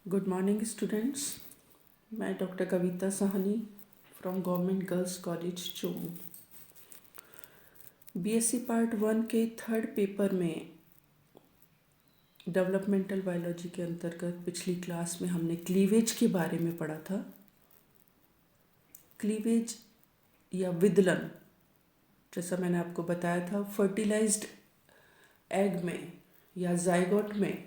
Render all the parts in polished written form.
Good morning students. मैं doctor Kavita Sahni from government girls college Chomu. BSc part 1 के third paper में developmental biology के अंतर्गत पिछली क्लास में हमने क्लीवेज के बारे में पढ़ा था। क्लीवेज या विदलन, जैसा मैंने आपको बताया था, फर्टिलाइज्ड एग में या जाइगोट में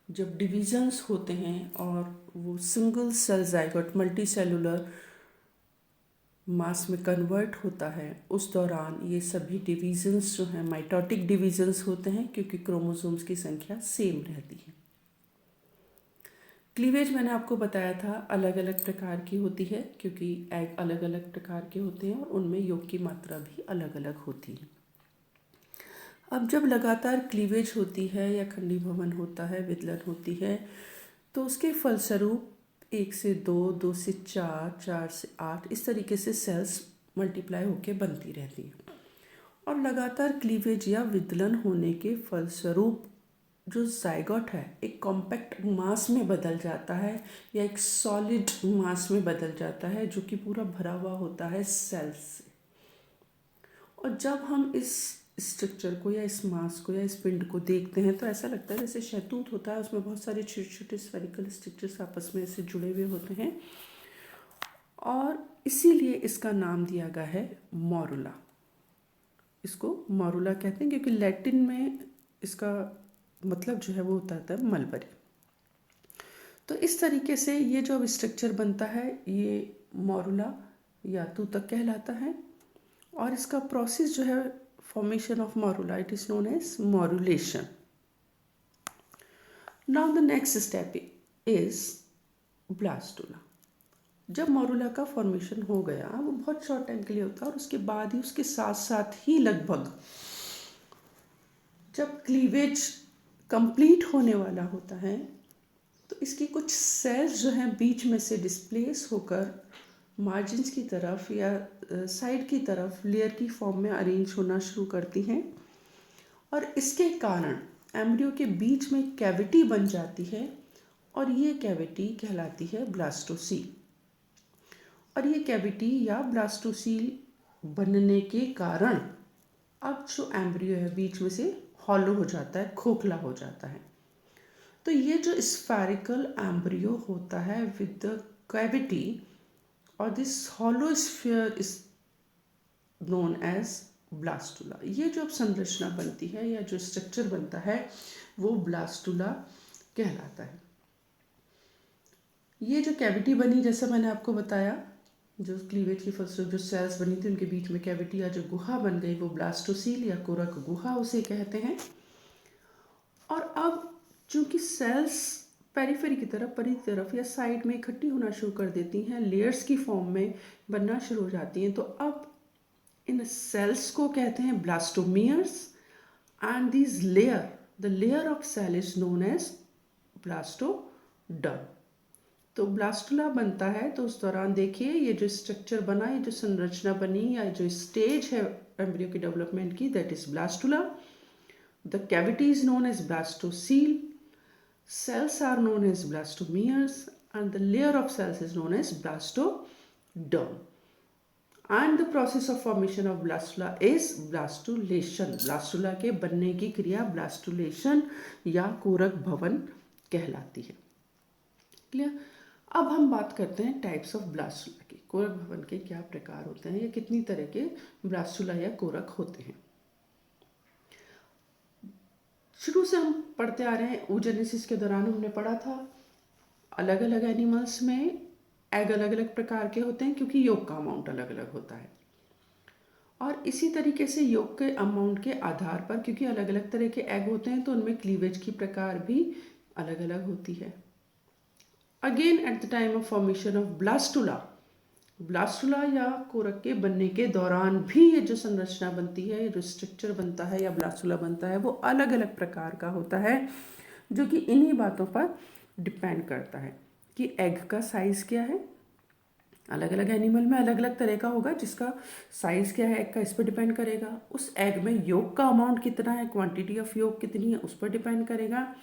जब डिविजन्स होते हैं और वो single cell zygote multicellular mass में कन्वर्ट होता है, उस दौरान ये सभी डिविजन्स जो हैं माइटोटिक डिविजन्स होते हैं, क्योंकि क्रोमोसोम्स की संख्या सेम रहती है। क्लीवेज मैंने आपको बताया था अलग अलग प्रकार की होती है, क्योंकि एग अलग अलग प्रकार के होते हैं और उनमें योग की मात्रा भी अलग अलग होती है। अब जब लगातार क्लीवेज होती है या खंडीभवन होता है, विदलन होती है, तो उसके फलस्वरूप 1 से 2, 2 से 4, 4 से 8 इस तरीके से सेल्स मल्टीप्लाई होकर बनती रहती हैं। और लगातार क्लीवेज या विदलन होने के फलस्वरूप जो जाइगोट है एक कॉम्पैक्ट मास में बदल जाता है या एक सॉलिड मास में बदल जाता है, जो कि पूरा भरा हुआ होता है सेल्स से। और जब हम इस स्ट्रक्चर को या इस मास को या इस पिंड को देखते हैं तो ऐसा लगता है जैसे शहतूत होता है, उसमें बहुत सारे छोटे छोटे स्फेरिकल स्ट्रक्चर्स आपस में ऐसे जुड़े हुए होते हैं, और इसीलिए इसका नाम दिया गया है मॉरुला। इसको मॉरुला कहते हैं क्योंकि लैटिन में इसका मतलब जो है वो होता है मलबरी। तो इस तरीके से ये जो अब स्ट्रक्चर बनता है ये मॉरुला या तूतक कहलाता है, और इसका प्रोसेस जो है formation of morula, it is known as morulation. Now the next step is blastula. जब मॉरुला का फॉर्मेशन हो गया, वो बहुत शॉर्ट टाइम के लिए होता है, और उसके बाद ही उसके साथ साथ ही लगभग जब क्लीवेज कंप्लीट होने वाला होता है तो इसकी कुछ सेल्स जो हैं बीच में से डिस्प्लेस होकर मार्जिन्स की तरफ या साइड की तरफ लेयर की फॉर्म में अरेंज होना शुरू करती हैं, और इसके कारण एम्ब्रियो के बीच में कैविटी बन जाती है, और ये कैविटी कहलाती है ब्लास्टोसील। और ये कैविटी या ब्लास्टोसील बनने के कारण अब जो एम्ब्रियो है बीच में से हॉलो हो जाता है, खोखला हो जाता है। तो ये जो स्फेरिकल एम्ब्रियो होता है विद द कैविटी, और this hollow sphere is known as blastula. ये जो संरचना बनती है या जो स्ट्रक्चर बनता है वो ब्लास्टुला कहलाता है। ये जो कैविटी बनी, जैसा मैंने आपको बताया, जो क्लीवेज की फसलों जो सेल्स बनी थी उनके बीच में कैविटी या जो गुहा बन गई वो ब्लास्टोसील या कोरक गुहा उसे कहते हैं। और अब चूंकि सेल्स पेरिफेरी की तरफ, परी की तरफ या साइड में इकट्ठी होना शुरू कर देती हैं, लेयर्स की फॉर्म में बनना शुरू हो जाती हैं, तो अब इन सेल्स को कहते हैं blastomeres, and this layer, the layer of cell is known as blastoderm. तो ब्लास्टुला बनता है, तो उस दौरान देखिए ये जो स्ट्रक्चर बना, ये जो संरचना बनी या जो स्टेज है एम्ब्रियो की डेवलपमेंट की, that is blastula. The cavity is known as blastocele, cells are known as blastomeres, and the layer of cells is known as blastoderm. And the process of formation of blastula is blastulation. Blastula के बनने की क्रिया blastulation या कोरक भवन कहलाती है। Clear? अब हम बात करते हैं टाइप्स ऑफ ब्लास्टुला की। कोरक भवन के क्या प्रकार होते हैं या कितनी तरह के ब्लास्टुला या कोरक होते हैं। शुरू से हम पढ़ते आ रहे हैं, oogenesis के दौरान हमने पढ़ा था अलग अलग एनिमल्स में एग अलग अलग प्रकार के होते हैं, क्योंकि योग का अमाउंट अलग अलग होता है। और इसी तरीके से योग के अमाउंट के आधार पर, क्योंकि अलग अलग तरह के एग होते हैं, तो उनमें क्लीवेज की प्रकार भी अलग अलग होती है। Again at the time of formation of blastula, blastula या कोरक के बनने के दौरान भी ये जो संरचना बनती है, ये जो स्ट्रक्चर बनता है या ब्लास्टुला बनता है, वो अलग अलग प्रकार का होता है, जो कि इन्हीं बातों पर डिपेंड करता है कि एग का साइज़ क्या है। अलग अलग एनिमल में अलग अलग तरह का होगा, जिसका साइज़ क्या है एग का इस पर डिपेंड करेगा। उस एग में योग का अमाउंट कितना है, क्वांटिटी ऑफ योग कितनी है, उस पर डिपेंड करेगा।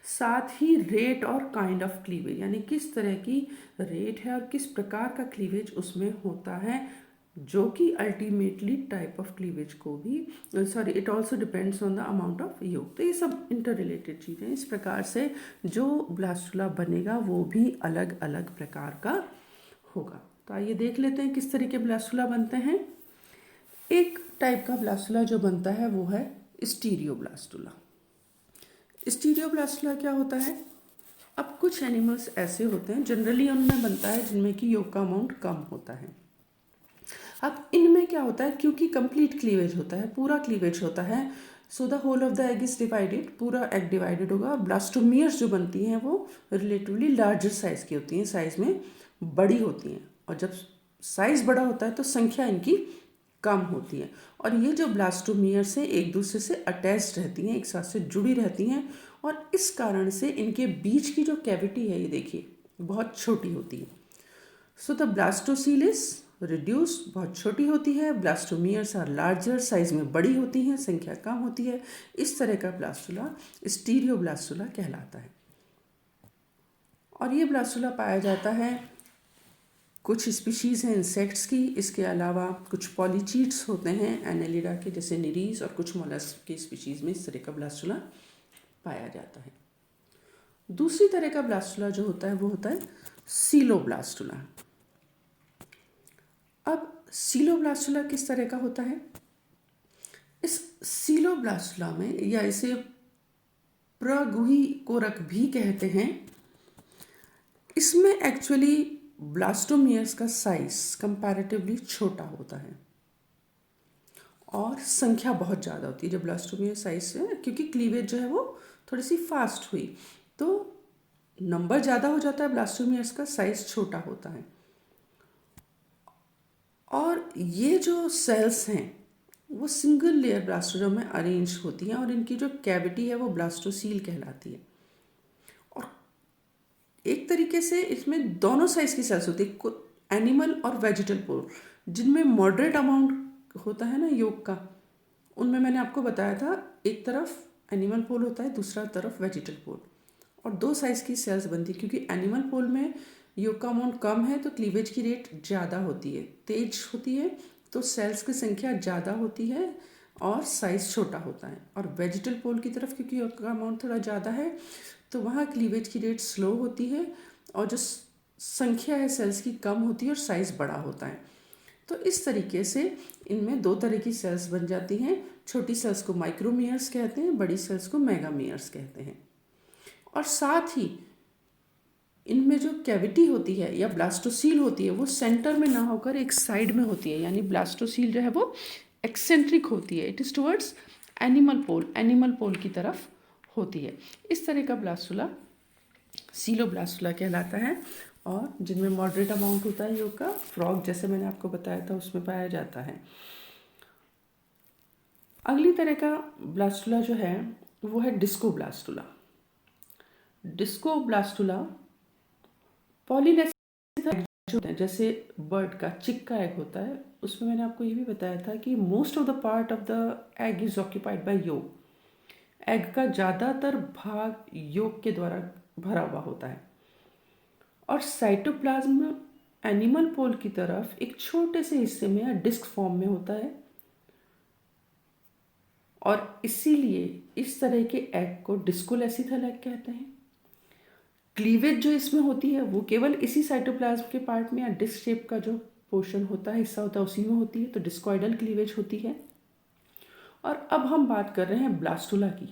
साथ ही रेट और काइंड ऑफ क्लीवेज, यानी किस तरह की रेट है और किस प्रकार का क्लीवेज उसमें होता है, जो कि अल्टीमेटली टाइप ऑफ क्लीवेज को भी it also depends on the amount of योग। तो ये सब इंटर रिलेटेड चीज़ें। इस प्रकार से जो ब्लास्टुला बनेगा वो भी अलग अलग प्रकार का होगा। तो आइए देख लेते हैं किस तरीके ब्लास्टुला बनते हैं। एक टाइप का ब्लास्टुला जो बनता है वो है स्टीरियोब्लास्टुला। स्टीरियोब्लास्टुला क्या होता है? अब कुछ एनिमल्स ऐसे होते हैं, जनरली उनमें बनता है जिनमें कि योग का अमाउंट कम होता है। अब इनमें क्या होता है, क्योंकि कंप्लीट क्लीवेज होता है, पूरा क्लीवेज होता है, so the whole of the egg is divided, पूरा एग डिवाइडेड होगा। ब्लास्टोमियर्स जो बनती हैं वो रिलेटिवली लार्जर साइज की होती हैं, साइज में बड़ी होती हैं, और जब साइज बड़ा होता है तो संख्या इनकी कम होती है। और ये जो ब्लास्टोमियर्स हैं एक दूसरे से अटैच्ड रहती हैं, एक साथ से जुड़ी रहती हैं, और इस कारण से इनके बीच की जो कैविटी है ये देखिए बहुत छोटी होती है। So the blastocoel is reduce, बहुत छोटी होती है। ब्लास्टोमियर्स आर लार्जर, साइज में बड़ी होती हैं, संख्या कम होती है। इस तरह का ब्लास्टुला स्टीरियोब्लास्टुला कहलाता है। और ये ब्लास्टुला पाया जाता है कुछ स्पीशीज़ हैं इंसेक्ट्स की, इसके अलावा कुछ पॉलीचीट्स होते हैं एनेलिडा के, जैसे निरीज, और कुछ मोलस्क की स्पीशीज़ में इस तरह का ब्लास्टुला पाया जाता है। दूसरी तरह का ब्लास्टुला जो होता है वो होता है सीलोब्लास्टुला। अब सीलोब्लास्टुला किस तरह का होता है? इस सीलोब्लास्टुला में, या इसे प्रगुही कोरक भी कहते हैं, इसमें एक्चुअली ब्लास्टोमियर्स का साइज कंपैरेटिवली छोटा होता है और संख्या बहुत ज़्यादा होती है। जब ब्लास्टोमियर साइज से, क्योंकि क्लीवेज जो है वो थोड़ी सी फास्ट हुई तो नंबर ज़्यादा हो जाता है, ब्लास्टोमियर्स का साइज छोटा होता है। और ये जो सेल्स हैं वो सिंगल लेयर ब्लास्टोजोम में अरेंज होती हैं, और इनकी जो कैविटी है वो ब्लास्टोसील कहलाती है। और एक तरीके से इसमें दोनों साइज की सेल्स होती है, एनिमल और वेजिटल पोल, जिनमें मॉडरेट अमाउंट होता है ना योग का, उनमें मैंने आपको बताया था एक तरफ एनिमल पोल होता है, दूसरा तरफ वेजिटल पोल, और दो साइज की सेल्स बनती है। क्योंकि एनिमल पोल में योग का अमाउंट कम है तो क्लीवेज की रेट ज़्यादा होती है, तेज होती है, तो सेल्स की संख्या ज़्यादा होती है और साइज छोटा होता है। और वेजिटल पोल की तरफ क्योंकि योग का अमाउंट थोड़ा ज़्यादा है तो वहाँ क्लीवेज की रेट स्लो होती है, और जो संख्या है सेल्स की कम होती है और साइज बड़ा होता है। तो इस तरीके से इनमें दो तरह की सेल्स बन जाती हैं। छोटी सेल्स को माइक्रोमियर्स कहते हैं, बड़ी सेल्स को मेगामियर्स कहते हैं। और साथ ही इनमें जो कैविटी होती है या ब्लास्टोसील होती है वो सेंटर में ना होकर एक साइड में होती है, यानी ब्लास्टोसील जो है वो एक्सेंट्रिक होती है, इट इज़ टुवर्ड्स एनिमल पोल की तरफ होती है। इस तरह का ब्लास्टुला सीलोब्लास्टुला कहलाता है, और जिनमें मॉडरेट अमाउंट होता है योग का, फ्रॉग जैसे मैंने आपको बताया था उसमें पाया जाता है। अगली तरह का ब्लास्टुला जो है वो है डिस्कोब्लास्टुला। डिस्कोब्लास्टुला पॉलिनेसिस, जैसे बर्ड का चिक का एग होता है, उसमें मैंने आपको ये भी बताया था कि most of the part of the egg is occupied by योग। एग का ज़्यादातर भाग योग के द्वारा भरा हुआ होता है, और साइटोप्लाज्म एनिमल पोल की तरफ एक छोटे से हिस्से में या डिस्क फॉर्म में होता है, और इसीलिए इस तरह के एग को डिस्कोलेसिथल एग कहते हैं। क्लीवेज जो इसमें होती है वो केवल इसी साइटोप्लाज्म के पार्ट में या डिस्क शेप का जो पोर्शन होता है, हिस्सा होता है, उसी में होती है, तो डिस्कोइडल क्लीवेज होती है। और अब हम बात कर रहे हैं ब्लास्टुला की।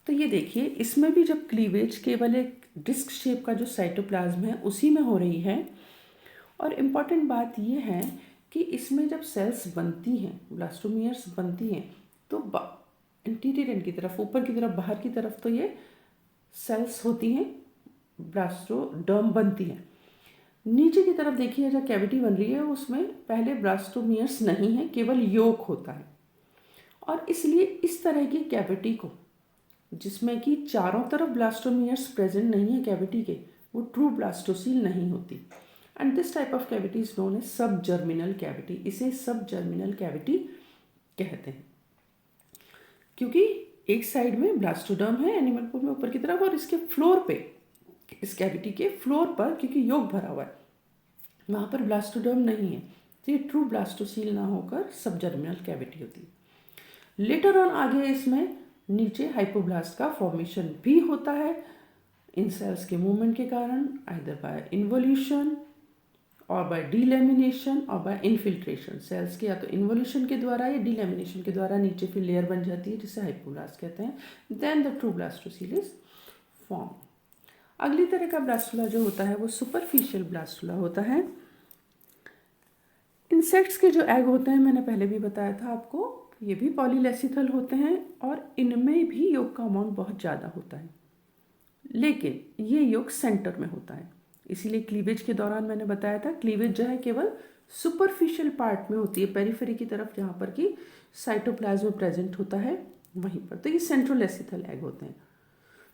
तो ये देखिए, इसमें भी जब क्लीवेज केवल एक डिस्क शेप का जो साइटोप्लाज्म है उसी में हो रही है, और इम्पॉर्टेंट बात ये है कि इसमें जब सेल्स बनती हैं, ब्लास्टोमियर्स बनती हैं, तो इंटीरियर एंड की तरफ, ऊपर की तरफ, बाहर की तरफ तो ये सेल्स होती हैं, ब्लास्टोडर्म बनती हैं। नीचे की तरफ देखिए जब कैविटी बन रही है उसमें पहले ब्लास्टोमियर्स नहीं है, केवल योक होता है। और इसलिए इस तरह की कैविटी को, जिसमें कि चारों तरफ ब्लास्टोमियर्स प्रेजेंट नहीं है कैविटी के, वो ट्रू ब्लास्टोसील नहीं होती। And this type of cavity is known as sub germinal cavity. इसे सब जर्मिनल कैविटी कहते हैं, क्योंकि एक साइड में ब्लास्टोडर्म है एनिमल पोल में ऊपर की तरफ, और इसके फ्लोर पे, इस कैविटी के फ्लोर पर, क्योंकि योग भरा हुआ है, वहाँ पर ब्लास्टोडर्म नहीं है, तो ये ट्रू ब्लास्टोसील ना होकर सबजर्मिनल कैविटी होती है। लेटर ऑन आगे इसमें नीचे हाइपोब्लास्ट का फॉर्मेशन भी होता है इन सेल्स के मूवमेंट के कारण, आइदर बाय इन्वोल्यूशन और बाय डीलेमिनेशन और बाय इनफिल्ट्रेशन। सेल्स के या तो इन्वोल्यूशन के द्वारा या डीलेमिनेशन के द्वारा नीचे फिर लेयर बन जाती है जिसे हाइपोब्लास्ट कहते हैं। Then the true blastocoel is form. अगली तरह का ब्लास्टुला जो होता है वो सुपरफिशियल ब्लास्टुला होता है। इंसेक्ट्स के जो एग होते हैं, मैंने पहले भी बताया था आपको, ये भी पॉलीलेसिथल होते हैं और इनमें भी योग का अमाउंट बहुत ज़्यादा होता है, लेकिन ये योग सेंटर में होता है। इसीलिए क्लीवेज के दौरान मैंने बताया था, क्लीवेज जो है केवल सुपरफिशियल पार्ट में होती है, पेरिफेरी की तरफ जहाँ पर कि साइटोप्लाज्म प्रेजेंट होता है वहीं पर। तो ये सेंट्रोलेसिथल एग होते हैं।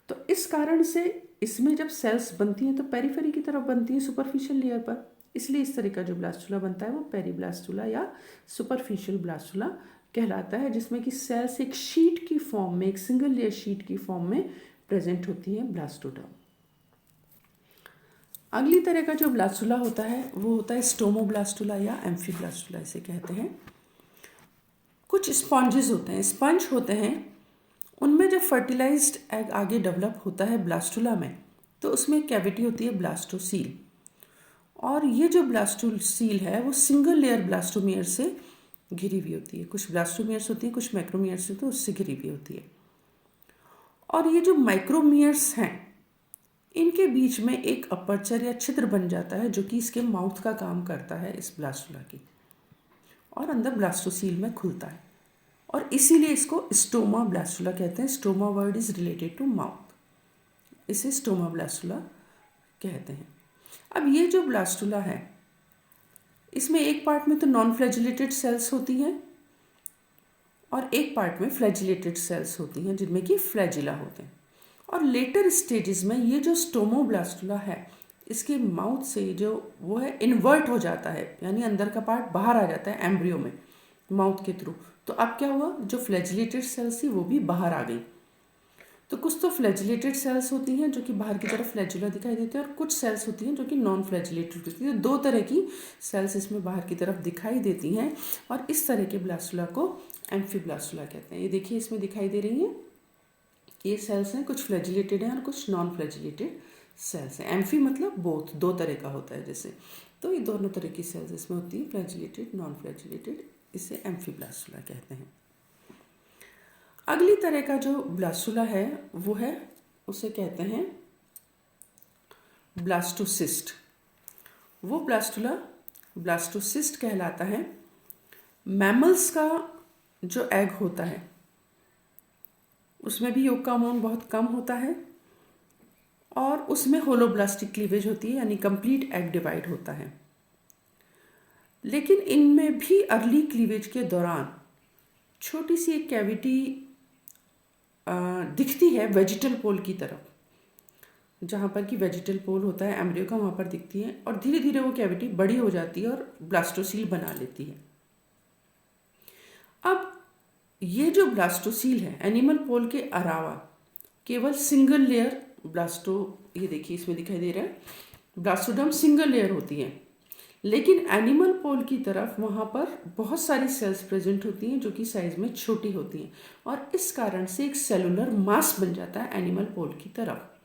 तो इस कारण से इसमें जब सेल्स बनती हैं तो पेरिफेरी की तरफ बनती हैं, सुपरफिशियल लेयर पर, इसलिए इस तरह का जो ब्लास्टुला बनता है वो पेरीब्लास्टुला या सुपरफिशियल ब्लास्टुला कहलाता है, जिसमें कि सेल्स एक शीट की फॉर्म में, एक सिंगल लेयर शीट की फॉर्म में प्रेजेंट होती है ब्लास्टोडर्म। अगली तरह का जो ब्लास्टुला होता है वो होता है स्टोमोब्लास्टुला या एम्फीब्लास्टुला इसे कहते हैं। कुछ स्पॉन्जेस होते हैं, स्पंज होते हैं, उनमें जब फर्टिलाइज्ड एग आगे डेवलप होता है ब्लास्टुला में, तो उसमें कैविटी होती है ब्लास्टोसील, और ये जो ब्लास्टोसील है वो सिंगल लेयर ब्लास्टोमियर से घिरी हुई होती है। कुछ ब्लास्टोमियर्स होती हैं, कुछ माइक्रोमियर्स होती है, उससे घिरी हुई होती है। और ये जो माइक्रोमियर्स हैं, इनके बीच में एक अपर्चर या छिद्र बन जाता है जो कि इसके माउथ का काम करता है इस ब्लास्टुला की, और अंदर ब्लास्टोसील में खुलता है, और इसीलिए इसको स्टोमा ब्लास्टुला कहते हैं। Stoma word is related to mouth, इसे स्टोमा ब्लास्टुला कहते हैं। अब ये जो ब्लास्टुला है, इसमें एक पार्ट में तो नॉन फ्लैजिलेटेड सेल्स होती हैं और एक पार्ट में फ्लैजिलेटेड सेल्स होती हैं जिनमें कि फ्लैजिला होते हैं। और लेटर स्टेजेस में ये जो स्टोमोब्लास्टुला है, इसके माउथ से जो वो है इन्वर्ट हो जाता है, यानी अंदर का पार्ट बाहर आ जाता है एम्ब्रियो में माउथ के थ्रू। तो अब क्या हुआ, जो फ्लैजिलेटेड सेल्स थी वो भी बाहर आ गई। तो कुछ तो फ्लैजिलेटेड सेल्स होती हैं जो कि बाहर की तरफ फ्लैजुला दिखाई देते हैं, और कुछ सेल्स होती हैं जो कि नॉन फ्लैजिलेटेड होती हैं। दो तरह की सेल्स इसमें बाहर की तरफ दिखाई देती हैं, और इस तरह के ब्लास्टुला को एम्फीब्लास्टुला कहते हैं। ये देखिए इसमें दिखाई दे रही हैं, ये सेल्स हैं, कुछ फ्लैजिलेटेड हैं और कुछ नॉन फ्लैजिलेटेड सेल्स हैं। एम्फी मतलब बोथ, दो तरह का होता है जैसे, तो ये दोनों तरह की सेल्स इसमें होती है, फ्लैजिलेटेड, नॉन फ्लैजिलेटेड, इसे एम्फीब्लास्टुला कहते हैं। अगली तरह का जो ब्लास्टुला है वो है, उसे कहते हैं ब्लास्टोसिस्ट। वो ब्लास्टुला ब्लास्टोसिस्ट कहलाता है। मैमल्स का जो एग होता है उसमें भी योग का अमाउंट बहुत कम होता है, और उसमें होलोब्लास्टिक क्लीवेज होती है, यानी कंप्लीट एग डिवाइड होता है। लेकिन इनमें भी अर्ली क्लीवेज के दौरान छोटी सी एक कैविटी दिखती है वेजिटल पोल की तरफ, जहाँ पर कि वेजिटल पोल होता है एम्ब्रियो का, वहाँ पर दिखती है, और धीरे धीरे वो कैविटी बड़ी हो जाती है और ब्लास्टोसील बना लेती है। अब ये जो ब्लास्टोसील है, एनिमल पोल के अलावा केवल सिंगल लेयर ये देखिए इसमें दिखाई दे रहा है, ब्लास्टोडर्म सिंगल लेयर होती है, लेकिन एनिमल पोल की तरफ वहाँ पर बहुत सारी सेल्स प्रेजेंट होती हैं जो कि साइज में छोटी होती हैं, और इस कारण से एक सेलुलर मास बन जाता है एनिमल पोल की तरफ।